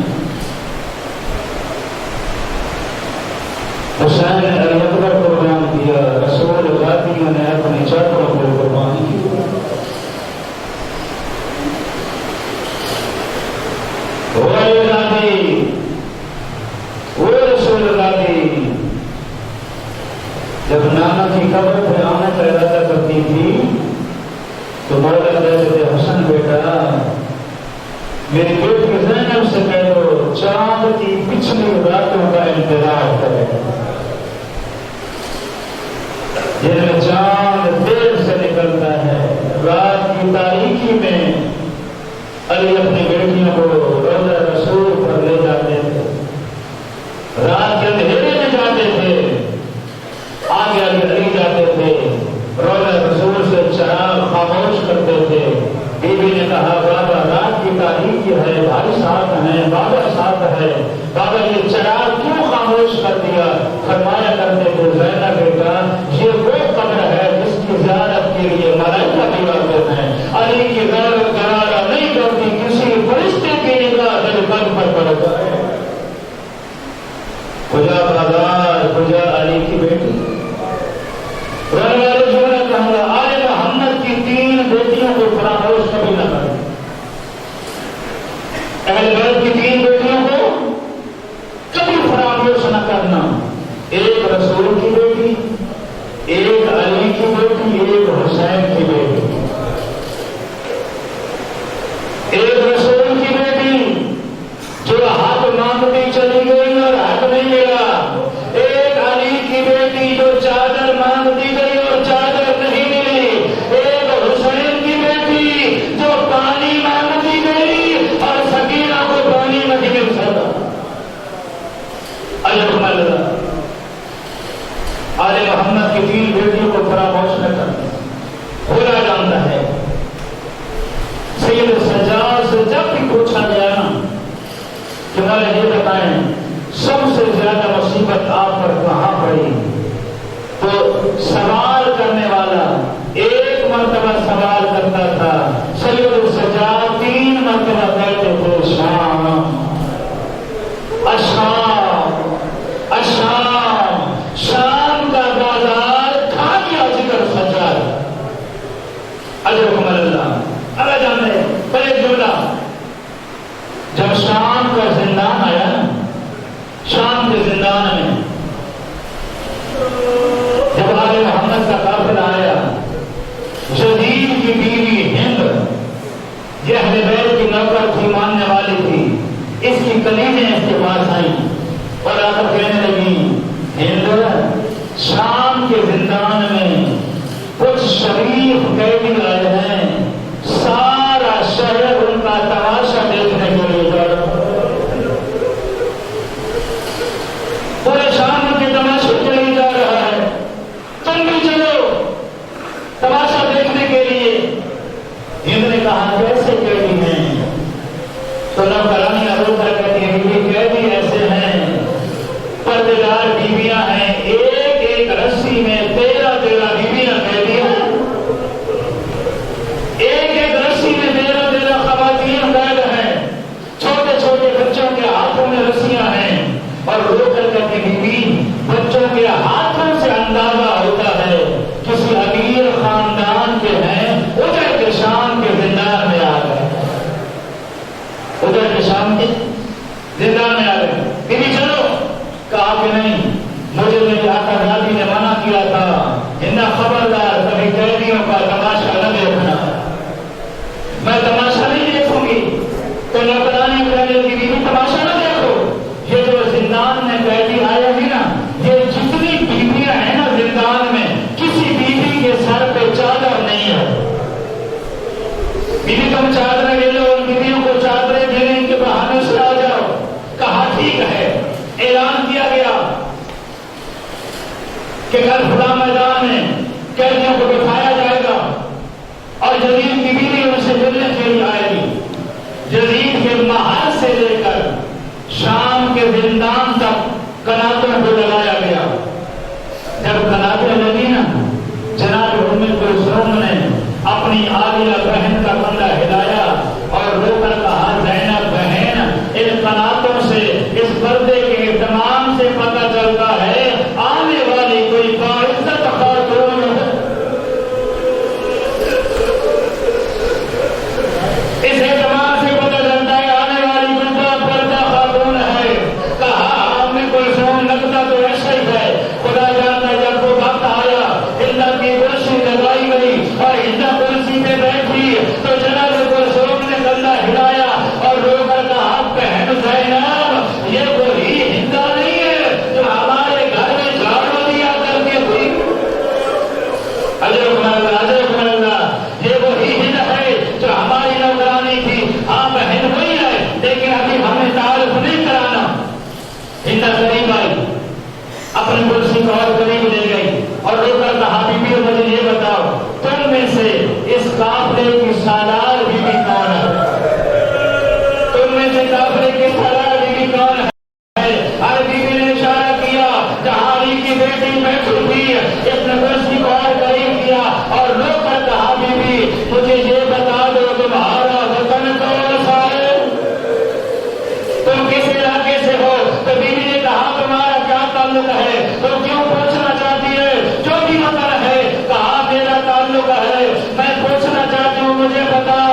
حسین نے علی اکبر کو قربان کیا، رسول ذاتیوں نے اپنی چادروں کو قربان کیا. وہ ذاتی، وہ رسول ذاتی جب نانا کی قبر پہ آنے کا ارادہ کرتی تھی تو مولا کہتے تھے حسن بیٹا میری بیٹی زینب سے کہہ دو چاند کی پچھلی راتوں کا انتظار کرے، جن میں چاند دیر سے نکلتا ہے. رات کی تاریکی میں علی اپنی بیٹیوں کو روضہ رسول پر لے جاتے تھے، رات کے اندھیرے میں جاتے تھے، آگے آگے علی جاتے تھے، روضہ رسول سے چراغ خاموش کرتے تھے. بی بی نے کہا بابا رات کی تاریکی ہے، بھائی ساتھ ہیں، بابا ساتھ ہے، بابا یہ چراغ کیوں خاموش کر دیا؟ فرمایا کرتے تھے زینب بیٹا یہ وہ قبر ہے جس کی زیارت کے لیے ملائکہ بھی آتے ہیں. علی کی زیارت گوارا نہیں کرتی کسی فرشتے کی نگاہ دل قلب پر پڑ جائے. خدا بازار خدا علی کی بیٹی کہا آل محمد کی 3 بیٹیوں کو فراموش کبھی نہ کریں. اہل بیت کی 3 بیٹیوں کو کبھی فراموش نہ کرنا. ایک رسول کی بیٹی، ایک علی کی بیٹی، ایک حسین کی بیٹی. ایک رسول کی بیٹی جو حق مانگتی چلی گئی اور حق نہیں ملا، ایک علی کی بیٹی جو چادر مانگتی گئی اور چادر نہیں ملی، ایک حسین کی بیٹی جو پانی مانگتی گئی اور سکینہ کو پانی نہیں مل سکا. آل محمد کی 3 بیٹیوں کو فراموش نہ کرنا. خدا جانتا ہے. سید سجاد سے جب بھی پوچھا گیا نا کہ مجھے یہ بتائیں سب سے زیادہ مصیبت آپ پر کہاں پڑی، تو سوال کرنے والا ایک مرتبہ سوال کرتا تھا، سید سجاد 3 مرتبہ کہتے تھے شام اشام اشام. شام کا بازار کھا گیا ذکر سجاد. اجرکم اللہ. اللہ جانے پہلے جملہ جب شام کا زندان آیا نا، شام کے زندان میں جب آل محمد کا قافلہ آیا، جدید کی بیوی ہند یہ اہل بیت کی نوکر تھی، ماننے والی تھی، اس کی کلیجیں اس کے پاس آئیں اور آ کر کہنے رسی میں 13 بیویاں قید ہیں، ایک رسی میں 13 خواتین قید ہیں، چھوٹے چھوٹے بچوں کے ہاتھوں میں رسیاں ہیں، اور رو کر کے بیوی بچوں کے ہاتھوں سے اندازہ ہوتا ہے کسی امیر خاندان کے ہیں، ادھر کے شام کے زندان میں آ گئے، ادھر کے شام کے زندان میں آ گئے۔ بیوی چلو، کہا کہ نہیں، مجھے میری آقا دادی نے منع کیا تھا، انہیں خبردار کبھی قیدیوں کا تماشا نہ دیکھنا، میں تماشا نہیں دیکھوں گی، تو نوکرانی کہنے کی بیوی تماشا نہ دیکھو، یہ جو زندان میں قیدی آئے ہیں نا، یہ جتنی بیویاں ہیں نا زندان میں، کسی بیوی کے سر پہ چادر نہیں ہے، بیوی تم چادریں لے لو، ان بیویوں کو چادریں دینے کے بہانے سے آ جاؤ، کہا ٹھیک ہے۔ اعلان کیا گیا کہ کل فلاں میدان میں قیدیوں کو بٹھایا جائے گا، اور جدید کی بیوی ان سے ملنے کے لیے آئے گی، جدید کے محل سے لے کر شام کے زندان تک کناتوں کو لگایا گیا۔ جب کناتیں لگی نا، جناب ام کلثوم نے اپنی عالیہ بہن کا کندھا ہلایا اور رو کر کہا، زینب بہن، ان کناتوں سے، اس پردے کے اہتمام سے پتہ چلتا ہے آنے والی کوئی باعزت خاتون ہے، اس اہتمام سے پتہ چلتا ہے آنے والی کوئی باپردہ خاتون ہے۔ کہا ام کلثوم، لگتا تو ایسا ہی ہے، خدا جانتا ہے جب وہ وقت آیا، ہندا کی کرسی لگائی گئی اور ہندا کرسی پہ بیٹھی تو جناب کلثوم نے کندھا ہلایا اور رو کر کہا، بہن زینب، یہ وہی ہندا نہیں ہے جو ہمارے گھر میں جھاڑو دیا کرتی تھی، اجرکم اللہ، یہ وہی ہند ہے جو ہماری نوکرانی تھی۔ ہاں بہن وہی ہے، لیکن ابھی ہمیں تعارف نہیں کرانا۔ ہندا قریب آئی، اپنی کرسی کو اور قریب لے گئی اور رو کر کہا، بیوی مجھے یہ بتاؤ، تم میں سے اس قافلے کی سالار بیوی کون ہے؟ تم میں سے قافلے کی سالار بیوی کون ہے؟ ہر بیوی نے اشارہ کیا جہاں علی کی بیٹی بیٹھی تھی، اپنے کرسی کو اور قریب کیا اور رو کر کہا، بیوی مجھے یہ بتا دو تمہارا وطن کون سا ہے؟ تم کس علاقے سے ہو؟ تو بیوی نے کہا، تمہارا کیا تعلق ہے؟ تو کیوں پوچھنا چاہتی ہے؟ جو بھی وطن ہے، کہا میرا تعلق ہے، میں پوچھنا چاہتی ہوں، مجھے بتاؤ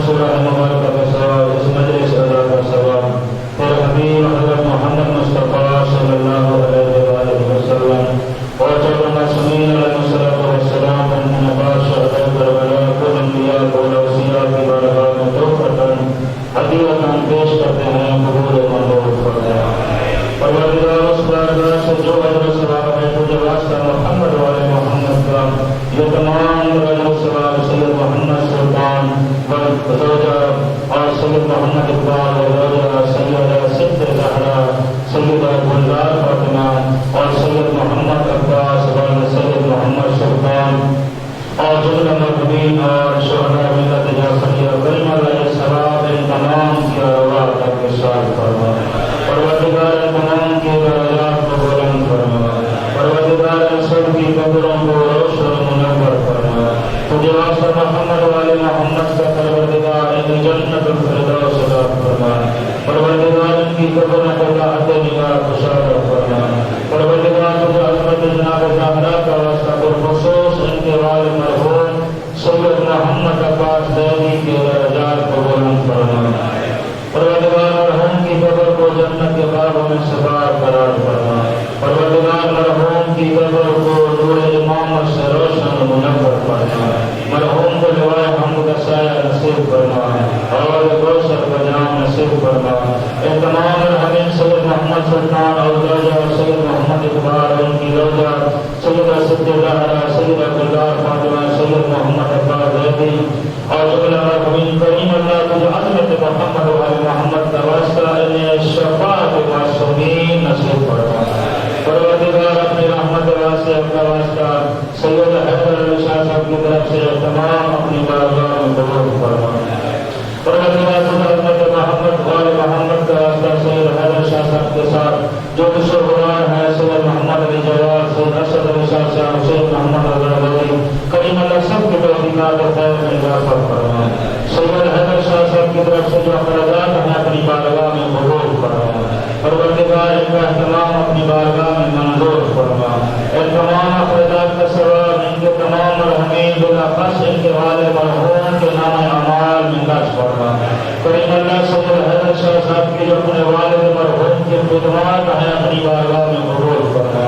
سورہ المبارکہ کا ثواب، اس مجلس ادا کا ثواب، اور حبیب محمد والے محمد کا پروردگار ان جنت الفردوس عطا فرما، پروردگار ان کی قبر کو راحت نگاہ خوشحال فرما، پروردگار تجھے عظمت جناب زہرا کا واسطہ بالخصوص ان کے والد مرحوم سید محمد عباس زیدی کے درجات کو بلند فرما، پروردگار مرحوم کی قبر کو جنت کے باغوں میں سبار قرار فرما، پروردگار مرحوم کی قبر کو نور امامت سے روشن منور فرما، مرحوم کو لوائے حمد کا سایہ نصیب فرما اور کوثر کا جام نصیب فرما، ان تمام مرحومین سید محمد سلطان اور زوجہ سید محمد اقبال، ان کی زوجہ سیدہ صدیقہ زہرا، سیدہ گلزار فاطمہ، سید محمد عباس زیدی اور جملہ مرحومین کریم اللہ تجھے عظمت محمد و آل محمد کا واسطہ انہیں شفاعت معصومین نصیب فرما، پروردگار اپنی رحمت واسطہ کا واسطہ سید حیدر علی شاہ صاحب کی طرف سے تمام اپنی بارگاہ میں قبول فرما، پروردگار تجھے عظمت محمد و آل محمد کا واسطہ سید حیدر شاہ صاحب کے ساتھ جو بھی شہران ہیں سید محمد علی جواد، سید اسد علی شاہ صاحب، سید محمد علی کریم اللہ سب کے توفیقات و خیر میں اضافہ فرما، سید حیدر شاہ صاحب کی طرف سے جو اخراجات ہیں اپنی بارگاہ میں قبول فرما، پروردگار ان کا اہتمام اپنی بارگاہ میں منظور فرما، ان تمام اخراجات کا ثواب ان کے تمام مرحومین بالاخص ان کے والد مرحوم کے نام اعمال میں نقش فرما، کریم اللہ سید حیدر شاہ صاحب کی جو اپنے والد مرحوم کے خدمات ہیں اپنی بارگاہ میں قبول فرما،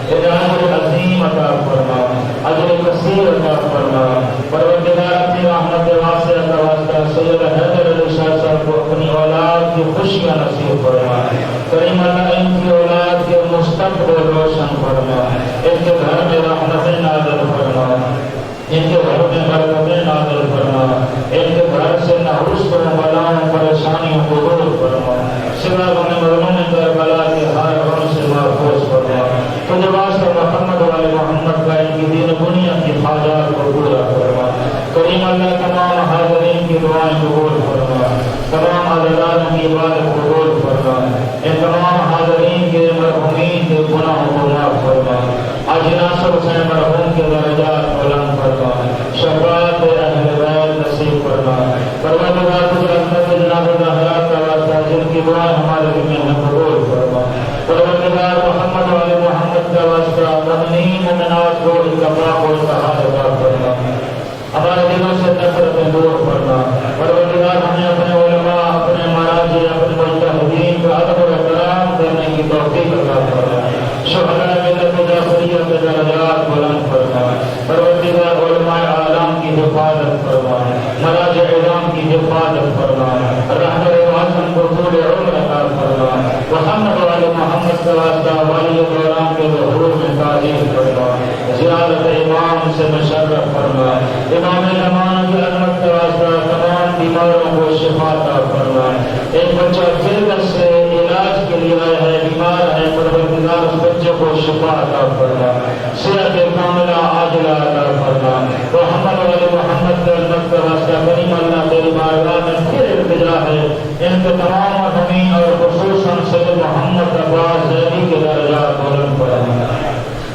اجر عظیم عطا فرما، اجر کثیر عطا فرما، پروردگار اپنی رحمت واسعہ کا واسطہ سید حیدر علی شاہ صاحب کو اپنی اولاد کی خوشیاں نصیب فرما، کریم اللہ ان کی اولاد کے مستقبل روشن فرما، ان کے گھر میں رحمتیں نازل فرما، ان کے گھر میں برکتیں نازل فرما، ان کے گھر سے نحوس پر بلاؤں پریشانیوں کو دور فرما، سوا غم مظلوم کربلا کے ہر غم سے محفوظ فرما، تجھے واسطہ محمد والے محمد کا ان کی دین دنیا کی حاجات کو پورا فرما، کریم اللہ تمام حاضرین کی دعائیں قبول فرما، تمام عزیزان کی عبادت قبول فرما، ان تمام حاضرین کے مرحومین کے گناہوں کو معاف فرما، آج ناصر حسین مرحوم کے درجات بلند فرما، شفاعت اہل بیت نصیب فرما، پروردگار تجھے عظمت جناب زہرا کا واسطہ جن کی دعائیں ہمارے ذمہ ہیں قبول فرما، پروردگار محمد والے محمد کا واسطہ مومنین مومنات کو ان کا پاک و اتحاد عطا فرما، ہمارے دلوں سے نفرتیں دور فرما، پروردگار ہمیں اپنے علماء اپنے مراجع اپنے مجتہدین کا ادب و احترام کرنے کی توفیق عطا فرما، شہداء ملت جعفریہ کے درجات بلند فرما، پروردگار علماء اعلام کی حفاظت فرما، مراجع اعلام کی حفاظت فرما، رہبر اعظم کو طول عمر عطا فرما، محمد والے محمد کا واسطہ والی دوران کے ظہور میں تعظیم فرما، زیارت امام سے مشرف فرما، امام زمان کی عظمت کا واسطہ تمام بیماروں کو شفا عطا فرما، ایک بچہ فلس سے علاج کے لیے آیا ہے بیمار ہے، پروردگار اس بچے کو شفا عطا فرما، صحت کاملہ عاجلہ عطا فرما، محمد والے محمد کی عظمت کا واسطہ کریم اللہ تیری بارگاہ میں پھر التجا ہے ان کے تمام مرحومین اور خصوصاً سید محمد عباس زیدی کے درجات بلند فرما،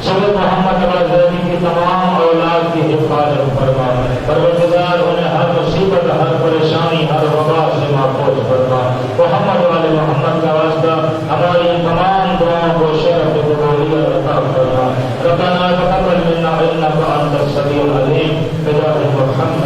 سید محمد عباس زیدی کی تمام اولاد کی حفاظت فرما، پروردگار انہیں ہر مصیبت ہر پریشانی ہر وبا سے محفوظ فرما، محمد والے محمد کا واسطہ ہماری تمام دعاؤں کو شرف قبولیت عطا فرما، ربنا تقبل منا انک انت السمیع العلیم بجاہ محمد